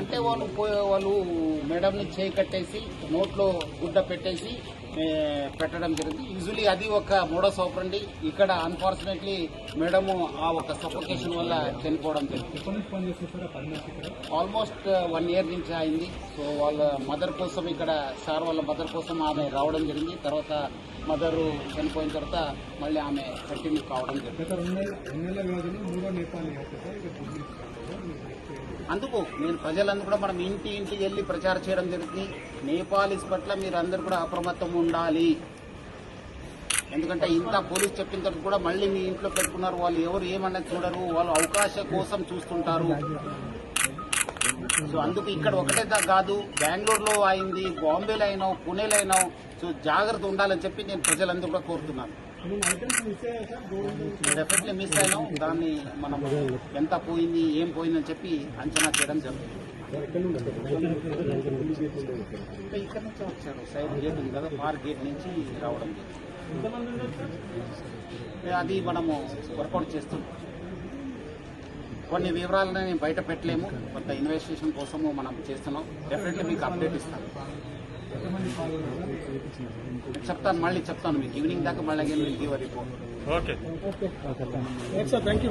అంటే వాళ్ళు మేడంని చేయి కట్టేసి నోట్లో గుడ్డ పెట్టేసి పెట్టడం జరిగింది. యూజువలీ అది ఒక మోడస్ ఆపరండి. ఇక్కడ అన్ఫార్చునేట్లీ మేడము ఆ ఒక సఫోకేషన్ వల్ల చనిపోవడం జరిగింది. ఆల్మోస్ట్ 1 year నుంచి అయింది. సో వాళ్ళ మదర్ కోసం ఇక్కడ సార్ వాళ్ళ మదర్ కోసం ఆమె రావడం జరిగింది. తర్వాత మదరు చనిపోయిన తర్వాత మళ్ళీ ఆమె కంటిన్యూ కావడం జరిగింది. అందుకు నేను ప్రజలందరూ కూడా మనం ఇంటికి వెళ్ళి ప్రచారం చేయడం జరుగుతుంది. నేపాలీస్ పట్ల మీరు అందరూ కూడా అప్రమత్తం ఉండాలి. ఎందుకంటే ఇంత పోలీస్ చెప్పిన తర్వాత కూడా మళ్ళీ మీ ఇంట్లో పెట్టుకున్నారు. వాళ్ళు ఎవరు ఏమన్నది చూడరు. వాళ్ళు అవకాశం కోసం చూస్తుంటారు. సో అందుకు ఇక్కడ ఒకటే కాదు, బెంగళూరులో అయింది, బాంబేలో అయినావు, పూణేలో అయినావు. సో జాగ్రత్త ఉండాలని చెప్పి నేను ప్రజలందరూ కూడా కోరుతున్నాను. డెఫినెట్లీ మిస్ అయినాం. దాన్ని మనం ఎంత పోయింది ఏం పోయిందని చెప్పి అంచనా చేయడం జరుగుతుంది. ఇక్కడ నుంచి వచ్చారు. సైడ్ గేట్ ఉంది కదా, పార్క్ గేట్ నుంచి రావడం అది మనము వర్కౌట్ చేస్తున్నాం. కొన్ని వివరాలను నేను బయట పెట్టలేము. కొంత ఇన్వెస్టిగేషన్ కోసము మనం చేస్తున్నాం. డెఫినెట్లీ మీకు అప్డేట్ ఇస్తాను. మళ్ళీ చెప్తాను మీకు ఈవినింగ్ దాకా. మళ్ళీ give report. Okay, thank you.